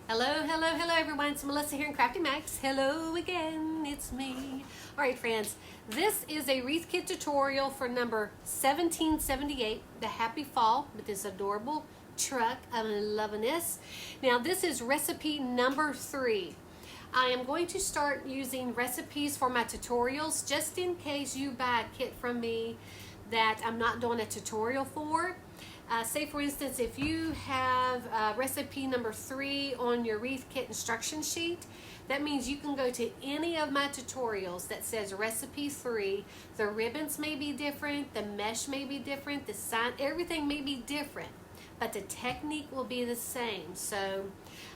Hello, hello, hello everyone. It's Melissa here in Crafty Max. Hello again, it's me. Alright friends, this is a wreath kit tutorial for number 1778, the Happy Fall with this adorable truck. I'm loving this. Now this is recipe number 3. I am going to start using recipes for my tutorials just in case you buy a kit from me that I'm not doing a tutorial for. Say for instance, if you have recipe number 3 on your wreath kit instruction sheet, that means you can go to any of my tutorials that says recipe 3. The ribbons may be different, the mesh may be different, the sign, everything may be different, but the technique will be the same. So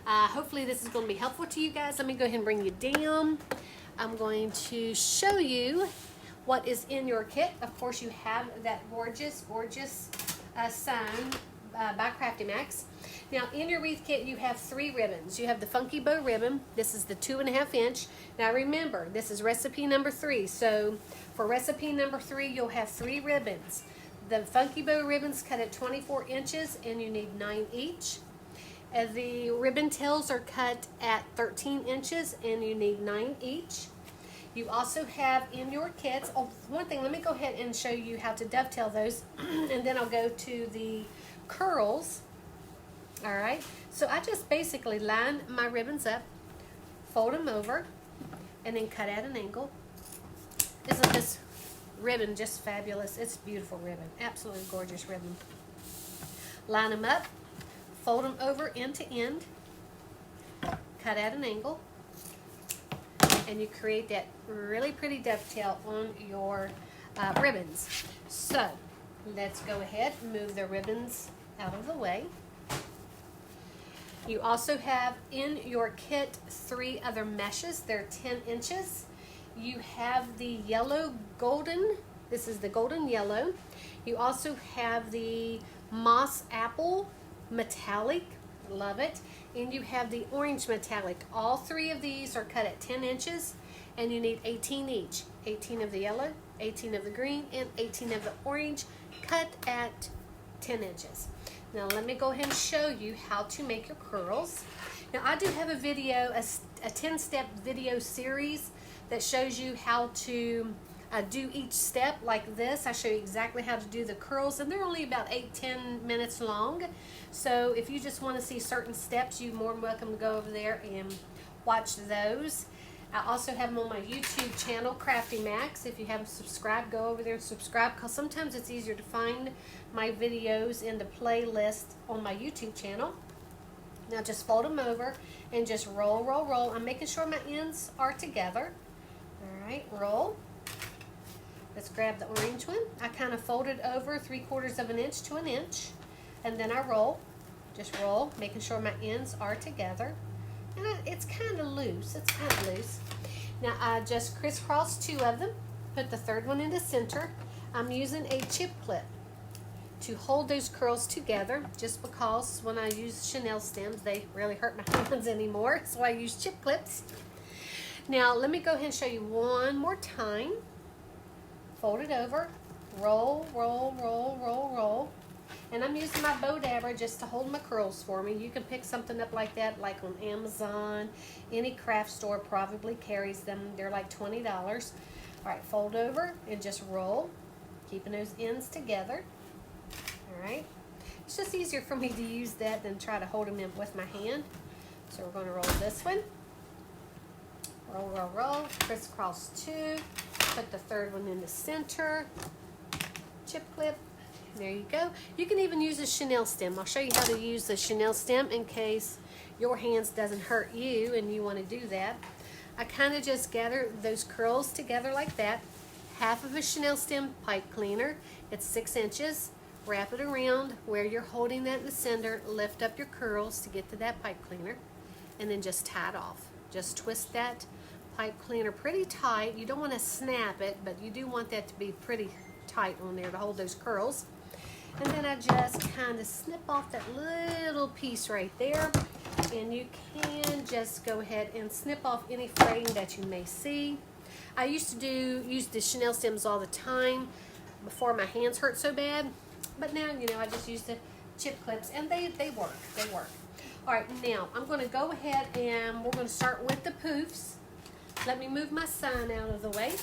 hopefully this is going to be helpful to you guys. Let me go ahead and bring you down. I'm going to show you what is in your kit. Of course, you have that gorgeous sign by Crafty Max. Now in your wreath kit you have 3 ribbons. You have the funky bow ribbon. This is the 2.5 inch. Now remember, this is recipe number 3. So for recipe number 3 you'll have 3 ribbons. The funky bow ribbons cut at 24 inches and you need 9 each. The ribbon tails are cut at 13 inches and you need 9 each. You also have in your kits, one thing, let me go ahead and show you how to dovetail those and then I'll go to the curls. Alright, so I just basically line my ribbons up, fold them over, and then cut at an angle. Isn't this ribbon just fabulous? It's a beautiful ribbon, absolutely gorgeous ribbon. Line them up, fold them over end to end, cut at an angle, and you create that really pretty dovetail on your ribbons. So let's go ahead and move the ribbons out of the way. You also have in your kit 3 other meshes. They're 10 inches. You have the yellow golden. This is the golden yellow. You also have the moss apple metallic. Love it. And you have the orange metallic. All 3 of these are cut at 10 inches and you need 18 each. 18 of the yellow, 18 of the green, and 18 of the orange, cut at 10 inches. Now let me go ahead and show you how to make your curls. Now I do have a video, a 10-step video series that shows you how to do each step like this. I show you exactly how to do the curls, and they're only about 8-10 minutes long. So if you just want to see certain steps, you're more than welcome to go over there and watch those. I also have them on my YouTube channel, Crafty Max. If you haven't subscribed, go over there and subscribe, because sometimes it's easier to find my videos in the playlist on my YouTube channel. Now just fold them over and just roll, roll, roll. I'm making sure my ends are together. Alright, roll. Let's grab the orange one. I kind of fold it over 3/4 of an inch to an inch, and then I roll. Just roll, making sure my ends are together. And it's kind of loose. It's kind of loose. Now I just crisscross 2 of them. Put the 3rd one in the center. I'm using a chip clip to hold those curls together, just because when I use chenille stems they really hurt my hands anymore, so I use chip clips. Now let me go ahead and show you one more time. Fold it over, roll, roll, roll, roll, roll. And I'm using my bow dabber just to hold my curls for me. You can pick something up like that, like on Amazon. Any craft store probably carries them. They're like $20. All right, fold over and just roll, keeping those ends together. All right. It's just easier for me to use that than try to hold them in with my hand. So we're going to roll this one. Roll, roll, roll, crisscross 2. Put the 3rd one in the center. Chip clip. There you go. You can even use a chenille stem. I'll show you how to use the chenille stem in case your hands doesn't hurt you and you want to do that. I kind of just gather those curls together like that. Half of a chenille stem pipe cleaner. It's 6 inches. Wrap it around where you're holding that in the center. Lift up your curls to get to that pipe cleaner, and then just tie it off. Just twist that pipe cleaner pretty tight. You don't want to snap it, but you do want that to be pretty tight on there to hold those curls. And then I just kind of snip off that little piece right there, and you can just go ahead and snip off any fraying that you may see. I used to use the chenille stems all the time before my hands hurt so bad, but now, you know, I just use the chip clips, and they work. All right, now I'm going to go ahead and we're going to start with the poofs. Let me move my sign out of the way.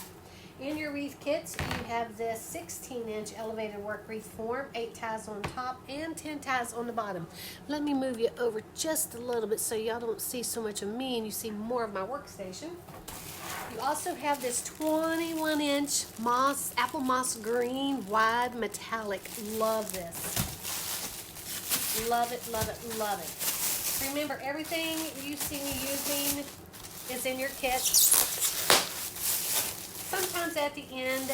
In your wreath kits, you have this 16-inch elevated work wreath form, 8 ties on top and 10 ties on the bottom. Let me move you over just a little bit so y'all don't see so much of me and you see more of my workstation. You also have this 21-inch moss, apple moss green, wide metallic. Love this. Love it, love it, love it. Remember, everything you see me using is in your kit. Sometimes at the end,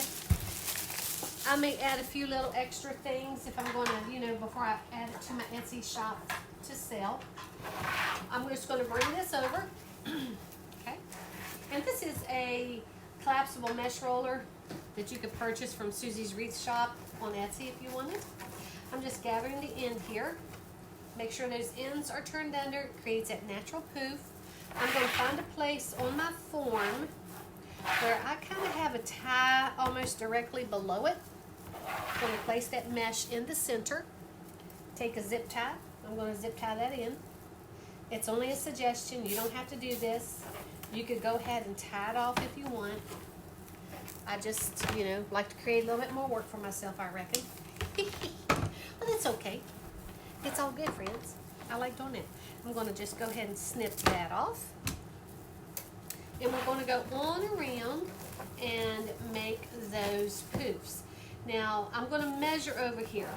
I may add a few little extra things if I'm going to, before I add it to my Etsy shop to sell. I'm just going to bring this over. Okay. And this is a collapsible mesh roller that you could purchase from Susie's Wreath Shop on Etsy if you wanted. I'm just gathering the end here. Make sure those ends are turned under. It creates that natural poof. I'm going to find a place on my form where I kind of have a tie almost directly below it. I'm going to place that mesh in the center. Take a zip tie. I'm going to zip tie that in. It's only a suggestion. You don't have to do this. You could go ahead and tie it off if you want. I just, like to create a little bit more work for myself, I reckon. Well, that's okay. It's all good, friends. I like doing it. I'm going to just go ahead and snip that off. And we're going to go on around and make those poofs. Now, I'm going to measure over here,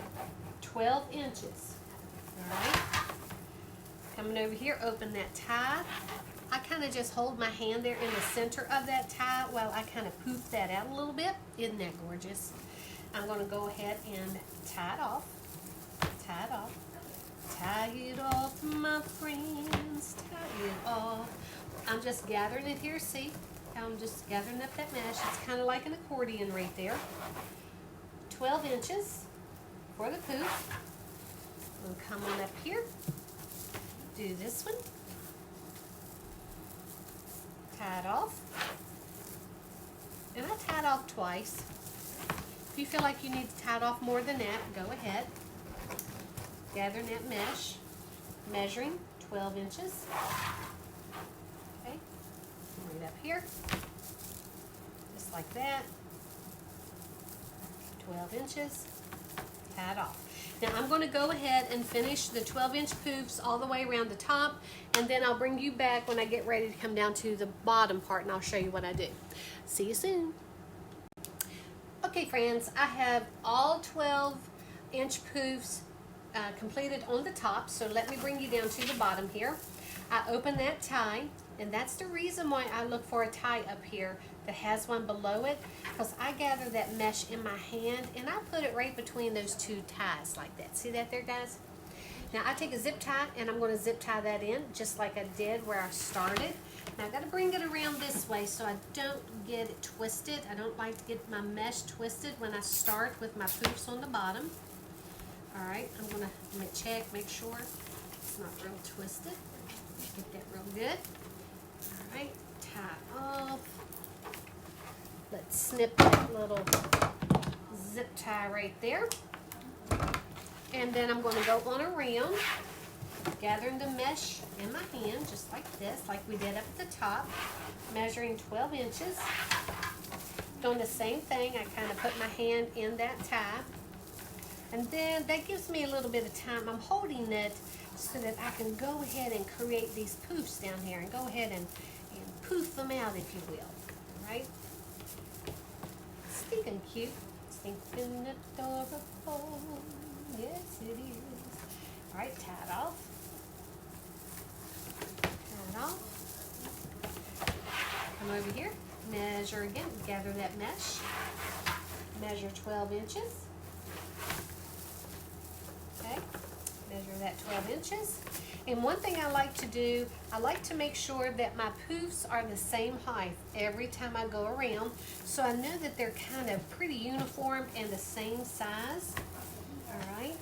12 inches. All right. Coming over here, open that tie. I kind of just hold my hand there in the center of that tie while I kind of poof that out a little bit. Isn't that gorgeous? I'm going to go ahead and tie it off. Tie it off. Tie it off, my friends. Tie it off. I'm just gathering it here. See how I'm just gathering up that mesh. It's kind of like an accordion right there. 12 inches for the poof. We'll come on up here. Do this one. Tie it off. And I tied off twice. If you feel like you need to tie it off more than that, go ahead. Gathering that mesh. Measuring 12 inches. Okay. Right up here. Just like that. 12 inches. Tie it off. Now I'm going to go ahead and finish the 12-inch poofs all the way around the top, and then I'll bring you back when I get ready to come down to the bottom part and I'll show you what I do. See you soon. Okay friends, I have all 12-inch poofs completed on the top, so let me bring you down to the bottom here. I open that tie, and that's the reason why I look for a tie up here that has one below it, because I gather that mesh in my hand and I put it right between those two ties like that. See that there, guys? Now I take a zip tie and I'm going to zip tie that in just like I did where I started. Now I've got to bring it around this way so I don't get it twisted. I don't like to get my mesh twisted when I start with my poofs on the bottom. Alright, I'm going to check, make sure it's not real twisted. Get that real good. Alright, tie off. Let's snip that little zip tie right there. And then I'm going to go on around, gathering the mesh in my hand, just like this, like we did up at the top, measuring 12 inches. Doing the same thing, I kind of put my hand in that tie. And then that gives me a little bit of time. I'm holding it so that I can go ahead and create these poofs down here and go ahead and poof them out, if you will. All right? Stinking cute. Stinking adorable. Yes, it is. All right, tie it off. Tie it off. Come over here. Measure again. Gather that mesh. Measure 12 inches. Okay. Measure that 12 inches. And one thing I like to do, I like to make sure that my poofs are the same height every time I go around, so I know that they're kind of pretty uniform and the same size. All right.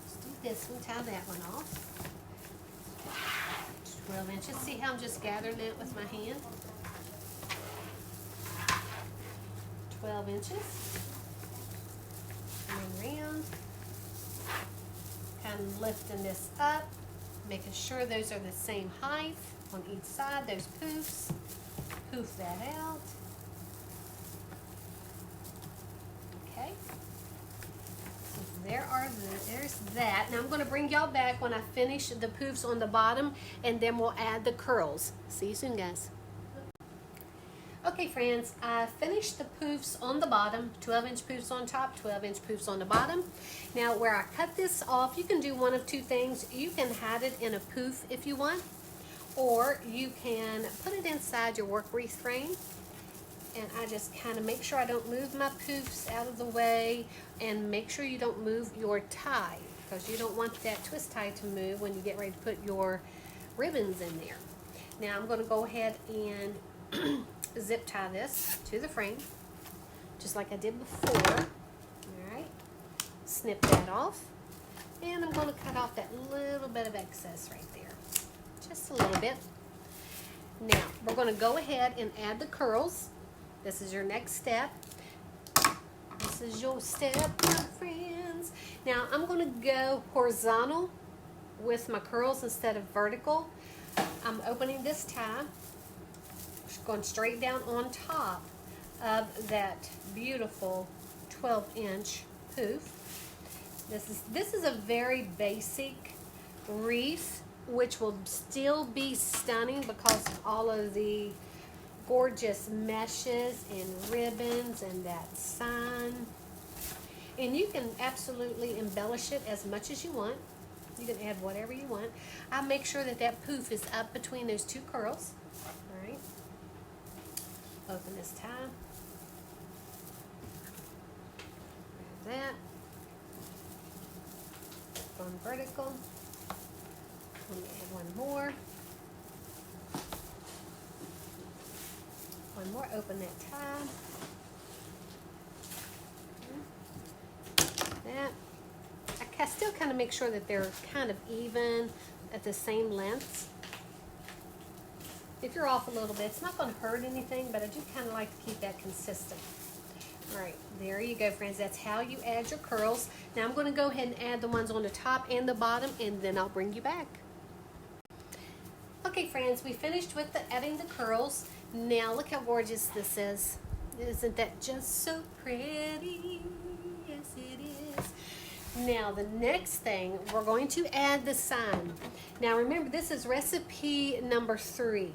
Let's do this one, tie that one off. 12 inches. See how I'm just gathering it with my hand? 12 inches. Coming around. Kind of lifting this up Making sure those are the same height on each side, those poofs. Poof that out. Okay. So there's that. Now I'm going to bring y'all back when I finish the poofs on the bottom, and then we'll add the curls. See you soon, guys. Okay, friends, I finished the poofs on the bottom, 12-inch poofs on top, 12-inch poofs on the bottom. Now, where I cut this off, you can do one of two things. You can hide it in a poof if you want, or you can put it inside your work wreath frame. And I just kind of make sure I don't move my poofs out of the way, and make sure you don't move your tie, because you don't want that twist tie to move when you get ready to put your ribbons in there. Now, I'm going to go ahead and zip tie this to the frame, just like I did before. All right, snip that off, and I'm going to cut off that little bit of excess right there, just a little bit. Now, we're going to go ahead and add the curls. This is your next step. This is your step, my friends. Now, I'm going to go horizontal with my curls instead of vertical. I'm opening this tie, going straight down on top of that beautiful 12-inch poof. This is a very basic wreath, which will still be stunning because of all of the gorgeous meshes and ribbons and that sign. And you can absolutely embellish it as much as you want. You can add whatever you want. I make sure that that poof is up between those two curls. All right. Open this tie. Grab that. On vertical. Let me add one more. One more. Open that tie. That. I still kind of make sure that they're kind of even at the same lengths. If you're off a little bit, it's not going to hurt anything, but I do kind of like to keep that consistent. All right, there you go, friends. That's how you add your curls. Now I'm going to go ahead and add the ones on the top and the bottom, and then I'll bring you back. Okay, friends, we finished with adding the curls. Now look how gorgeous this is. Isn't that just so pretty? Yes, it is. Now the next thing, we're going to add the sign. Now remember, this is recipe number 3.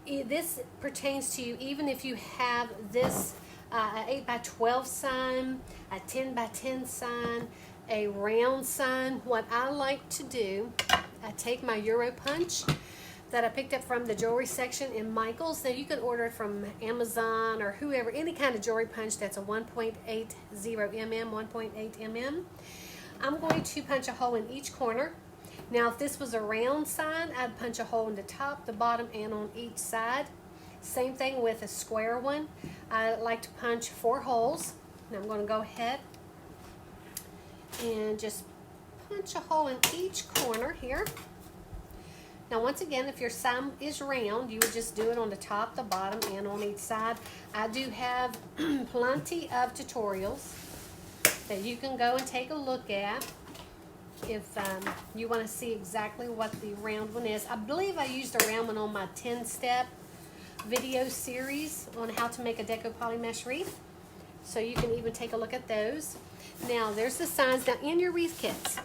This pertains to you even if you have this an 8x12 sign, a 10x10 sign, a round sign. What I like to do, I take my Euro punch that I picked up from the jewelry section in Michael's. Now you can order it from Amazon or whoever, any kind of jewelry punch that's a 1.80 mm, 1.8 mm. I'm going to punch a hole in each corner. Now if this was a round sign, I'd punch a hole in the top, the bottom, and on each side. Same thing with a square one. I like to punch 4 holes. Now I'm going to go ahead and just punch a hole in each corner here. Now once again, if your sign is round, you would just do it on the top, the bottom, and on each side. I do have plenty of tutorials that you can go and take a look at if you want to see exactly what the round one is. I believe I used a round one on my 10-step video series on how to make a deco poly mesh wreath. So you can even take a look at those. Now there's the signs. Now in your wreath kits,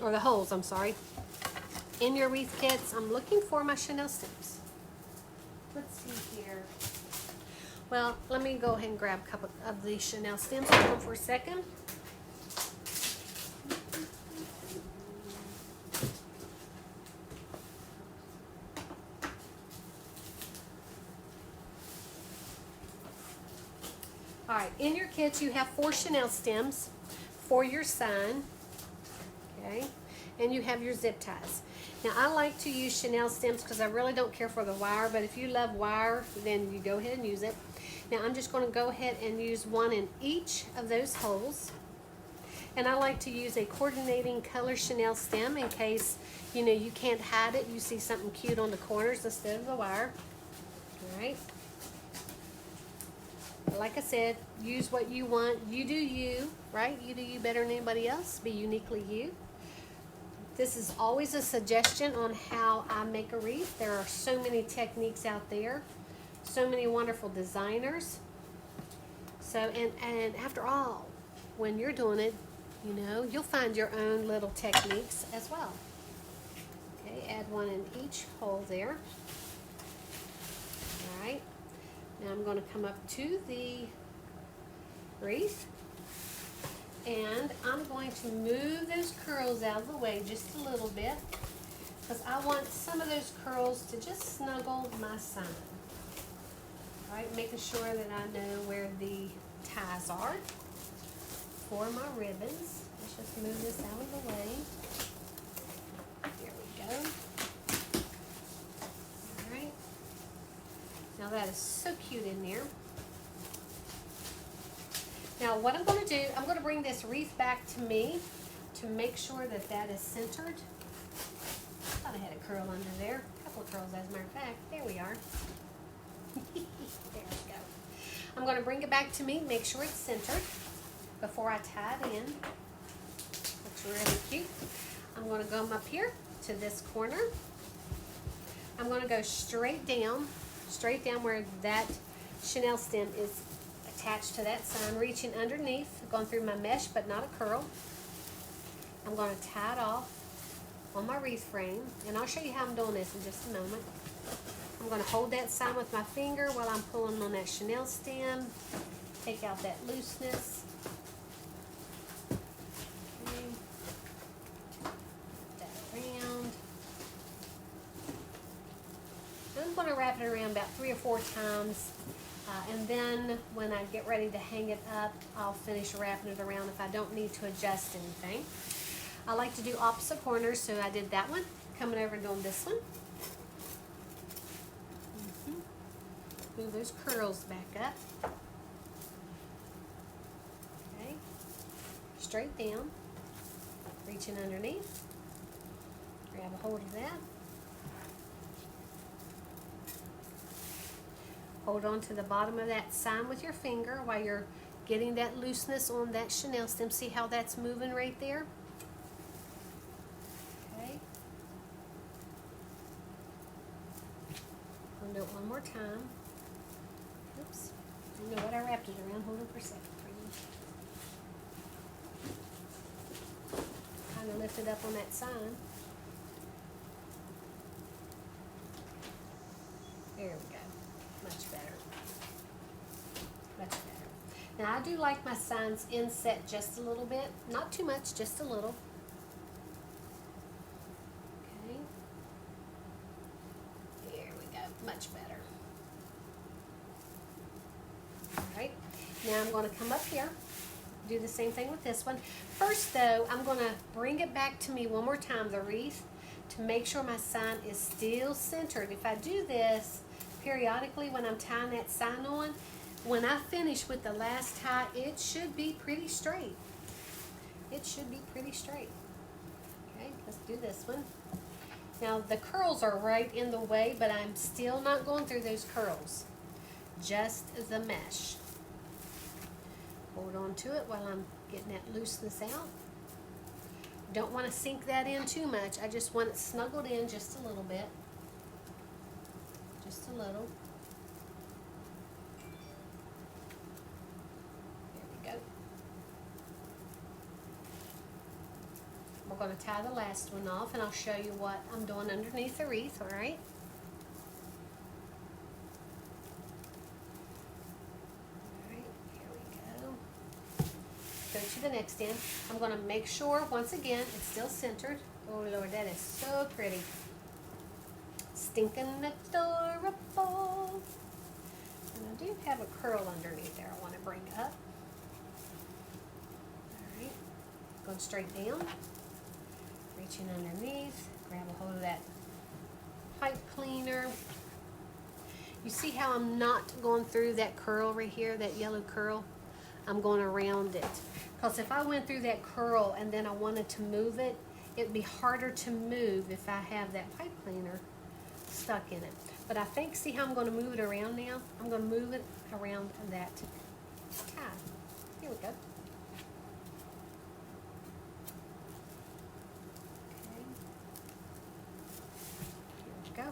or the holes, I'm sorry. In your wreath kits, I'm looking for my Chanel stems. Let's see here. Well, let me go ahead and grab a couple of the Chanel stems. Hold on for a second. All right, in your kits you have 4 Chanel stems for your sign, okay, and you have your zip ties. Now I like to use Chanel stems because I really don't care for the wire, but if you love wire, then you go ahead and use it. Now I'm just going to go ahead and use one in each of those holes, and I like to use a coordinating color Chanel stem in case you can't hide it. You see something cute on the corners instead of the wire. All right. Like I said, use what you want. You do you, right? You do you better than anybody else. Be uniquely you. This is always a suggestion on how I make a wreath. There are so many techniques out there, so many wonderful designers. So, and after all, when you're doing it, you know, you'll find your own little techniques as well. Okay, add one in each hole there. All right, now I'm going to come up to the wreath, and I'm going to move those curls out of the way just a little bit, because I want some of those curls to just snuggle my sign. All right, making sure that I know where the ties are for my ribbons. Let's just move this out of the way. Here we go. All right. Now that is so cute in there. Now what I'm going to do, I'm going to bring this wreath back to me to make sure that that is centered. I thought I had a curl under there. A couple of curls, as a matter of fact. There we are. There we go. I'm going to bring it back to me, make sure it's centered before I tie it in. Looks really cute. I'm going to come up here to this corner. I'm going to go straight down where that chenille stem is attached to that sign, reaching underneath, going through my mesh but not a curl. I'm going to tie it off on my wreath frame, and I'll show you how I'm doing this in just a moment. I'm going to hold that sign with my finger while I'm pulling on that chenille stem, take out that looseness. Okay. That around. I'm going to wrap it around about 3 or 4 times. And then when I get ready to hang it up, I'll finish wrapping it around if I don't need to adjust anything. I like to do opposite corners, so I did that one. Coming over and doing this one. Move those curls back up. Okay. Straight down. Reaching underneath. Grab a hold of that. Hold on to the bottom of that sign with your finger while you're getting that looseness on that chenille stem. See how that's moving right there? Okay. I'll do it one more time. Oops. You know what? I wrapped it around. Hold on for a second. Kind of lift it up on that sign. There we go. Much better. Much better. Now I do like my signs inset just a little bit. Not too much, just a little. Okay. There we go. Much better. Alright. Now I'm going to come up here. Do the same thing with this one. First though, I'm going to bring it back to me one more time, the wreath, to make sure my sign is still centered. If I do this periodically when I'm tying that sign on, when I finish with the last tie, it should be pretty straight. It should be pretty straight. Okay, let's do this one. Now the curls are right in the way, but I'm still not going through those curls. Just the mesh. Hold on to it while I'm getting that looseness out. Don't want to sink that in too much. I just want it snuggled in just a little bit. Just a little. There we go. We're going to tie the last one off, and I'll show you what I'm doing underneath the wreath, all right? All right, here we go. Go to the next end. I'm going to make sure, once again, it's still centered. Oh, Lord, that is so pretty. Stinking adorable. And I do have a curl underneath there I want to bring up. Alright, going straight down, reaching underneath, grab a hold of that pipe cleaner. You see how I'm not going through that curl right here, that yellow curl? I'm going around it. Because if I went through that curl and then I wanted to move it, it'd be harder to move if I have that pipe cleaner stuck in it. But I think, see how I'm going to move it around now? I'm going to move it around that tie. Here we go. Okay.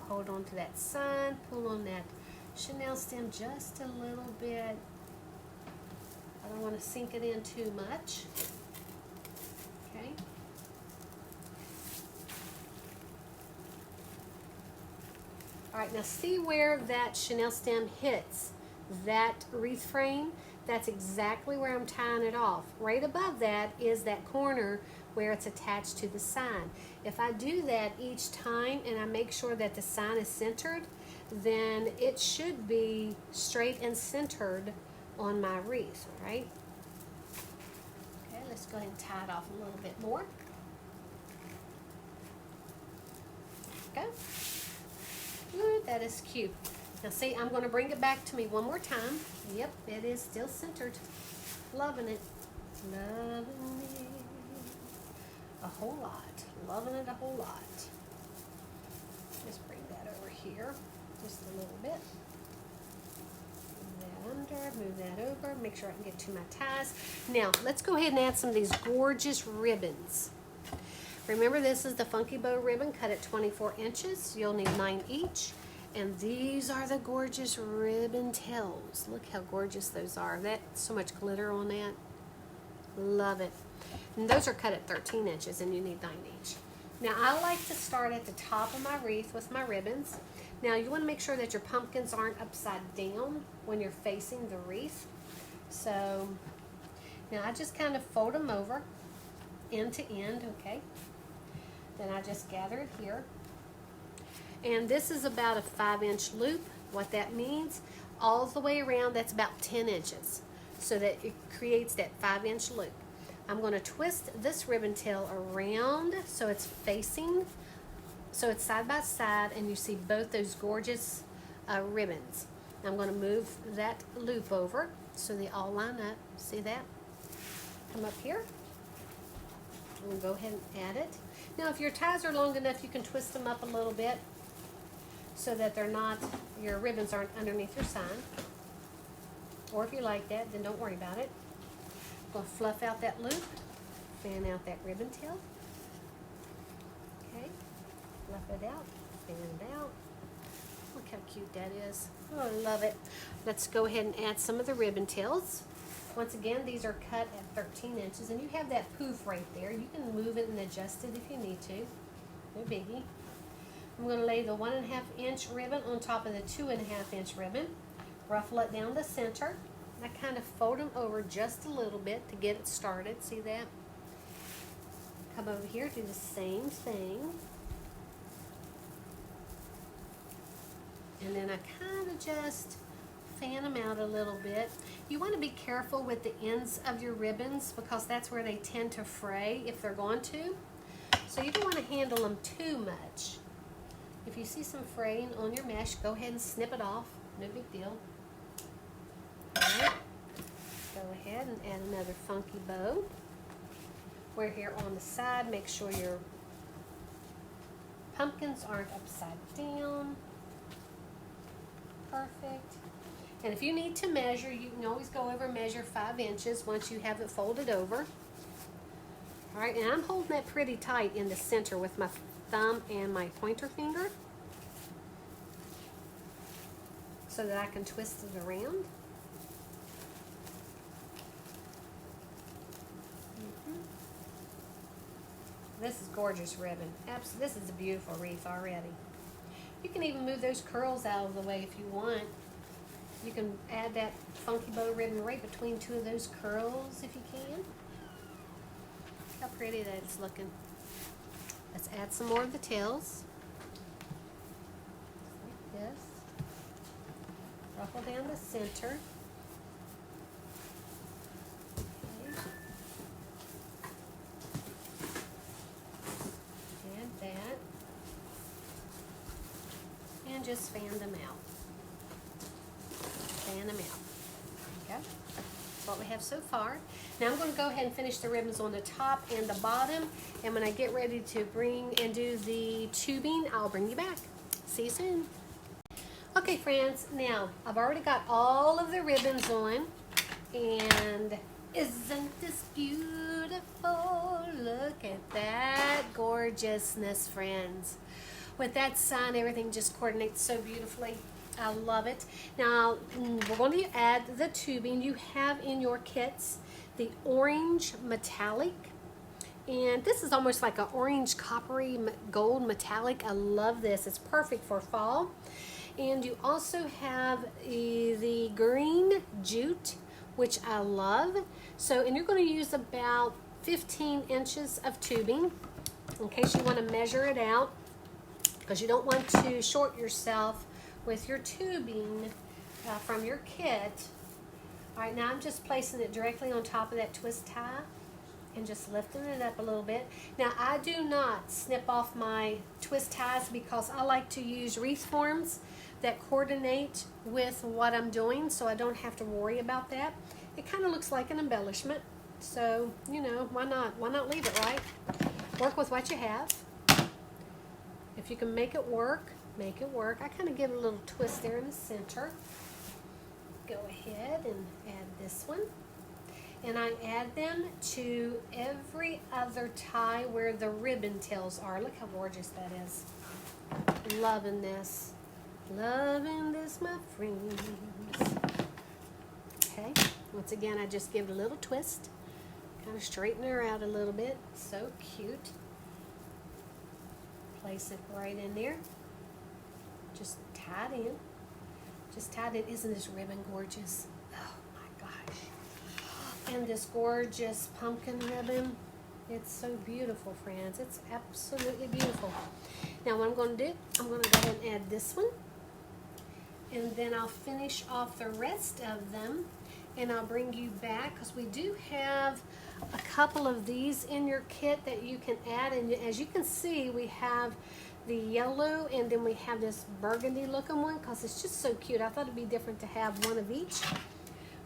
hold on to that sign, pull on that chenille stem just a little bit. I don't want to sink it in too much. Okay. All right, now see where that chenille stem hits that wreath frame? That's exactly where I'm tying it off. Right above that is that corner where it's attached to the sign. If I do that each time and I make sure that the sign is centered, then it should be straight and centered on my wreath, all right? Okay, let's go ahead and tie it off a little bit more. There we go. Ooh, that is cute. Now see, I'm going to bring it back to me one more time. Yep, it is still centered. Loving it. Loving it a whole lot. Loving it a whole lot. Just bring that over here just a little bit. Move that under, move that over, make sure I can get to my ties. Now, let's go ahead and add some of these gorgeous ribbons. Remember, this is the Funky Bow ribbon cut at 24 inches. You'll need 9 each. And these are the gorgeous ribbon tails. Look how gorgeous those are. That's so much glitter on that. Love it. And those are cut at 13 inches and you need 9 each. Now I like to start at the top of my wreath with my ribbons. Now you want to make sure that your pumpkins aren't upside down when you're facing the wreath. So now I just kind of fold them over end to end, okay? Then I just gather it here. And this is about a 5-inch loop. What that means, all the way around, that's about 10 inches. So that it creates that 5-inch loop. I'm going to twist this ribbon tail around so it's facing, so it's side by side, and you see both those gorgeous ribbons. I'm going to move that loop over so they all line up. See that? Come up here. We'll go ahead and add it. Now if your ties are long enough, you can twist them up a little bit so that they're not, your ribbons aren't underneath your sign. Or if you like that, then don't worry about it. I'm going to fluff out that loop, fan out that ribbon tail. Okay, fluff it out, fan it out. Look how cute that is. Oh, I love it. Let's go ahead and add some of the ribbon tails. Once again, these are cut at 13 inches, and you have that poof right there. You can move it and adjust it if you need to. No biggie. I'm going to lay the 1.5 inch ribbon on top of the 2.5 inch ribbon. Ruffle it down the center. I kind of fold them over just a little bit to get it started. See that? Come over here, do the same thing. And then I kind of just fan them out a little bit. You want to be careful with the ends of your ribbons because that's where they tend to fray if they're going to. So you don't want to handle them too much. If you see some fraying on your mesh, go ahead and snip it off. No big deal. Alright, go ahead and add another funky bow. We're here on the side. Make sure your pumpkins aren't upside down. Perfect. And if you need to measure, you can always go over and measure 5 inches once you have it folded over. Alright, and I'm holding that pretty tight in the center with my thumb and my pointer finger so that I can twist it around. This is gorgeous ribbon. This is a beautiful wreath already. You can even move those curls out of the way if you want. You can add that funky bow ribbon right between two of those curls if you can. Look how pretty that is looking. Let's add some more of the tails. Like this. Ruffle down the center. Okay. Add that. And just fan them out. Fan them out. There you go. That's what we have so far. Now I'm going to go ahead and finish the ribbons on the top and the bottom. And when I get ready to bring and do the tubing, I'll bring you back. See you soon. Okay, friends. Now, I've already got all of the ribbons on. And isn't this beautiful? Look at that gorgeousness, friends. with that sign, everything just coordinates so beautifully. I love it. Now, we're going to add the tubing. You have in your kits the orange metallic. And this is almost like an orange coppery gold metallic. I love this. It's perfect for fall. And you also have the green jute, which I love. So, and you're going to use about 15 inches of tubing in case you want to measure it out, because you don't want to short yourself with your tubing from your kit. All right, now I'm just placing it directly on top of that twist tie and just lifting it up a little bit. Now, I do not snip off my twist ties because I like to use wreath forms that coordinate with what I'm doing, so I don't have to worry about that. It kind of looks like an embellishment, so, you know, why not? Why not leave it, right? Work with what you have. If you can make it work, make it work. I kind of give it a little twist there in the center. Go ahead and add this one. And I add them to every other tie where the ribbon tails are. Look how gorgeous that is. Loving this. Loving this, my friends. Okay, once again, I just give it a little twist. Kind of straighten her out a little bit. So cute. Place it right in there. Just tie it in. Just tie it in. Isn't this ribbon gorgeous? Oh my gosh. And this gorgeous pumpkin ribbon. It's so beautiful, friends. It's absolutely beautiful. Now what I'm going to do, I'm going to go ahead and add this one. And then I'll finish off the rest of them. And I'll bring you back because we do have a couple of these in your kit that you can add. And as you can see, we have the yellow and then we have this burgundy looking one because it's just so cute. I thought it'd be different to have one of each.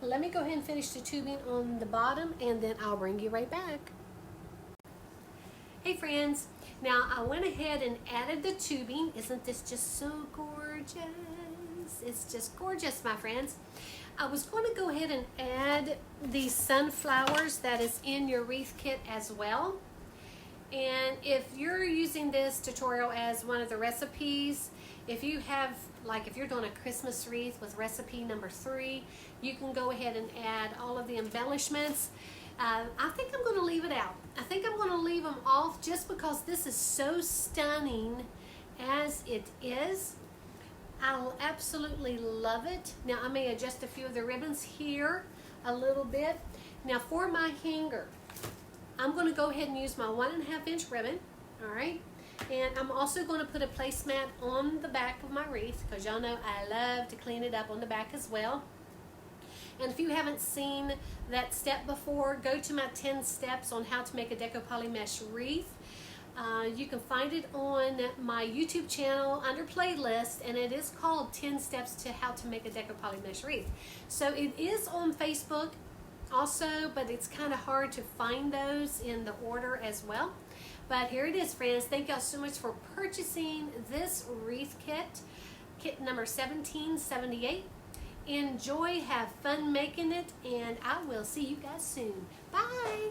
Let me go ahead and finish the tubing on the bottom and then I'll bring you right back. Hey friends, now I went ahead and added the tubing. Isn't this just so gorgeous? It's just gorgeous, my friends. I was going to go ahead and add the sunflowers that is in your wreath kit as well. And if you're using this tutorial as one of the recipes, if you have, like if you're doing a Christmas wreath with recipe number 3, you can go ahead and add all of the embellishments. I think I'm going to leave it out. I think I'm going to leave them off just because this is so stunning as it is. I'll absolutely love it. Now I may adjust a few of the ribbons here a little bit. Now for my hanger, I'm going to go ahead and use my 1.5 inch ribbon, all right? And I'm also going to put a placemat on the back of my wreath because y'all know I love to clean it up on the back as well. And if you haven't seen that step before, go to my 10 steps on how to make a Deco Poly Mesh wreath. You can find it on my YouTube channel under playlist, and it is called 10 Steps to How to Make a Deco Poly Mesh Wreath. So it is on Facebook also, but it's kind of hard to find those in the order as well. But here it is, friends. Thank y'all so much for purchasing this wreath kit, kit number 1778. Enjoy, have fun making it, and I will see you guys soon. Bye!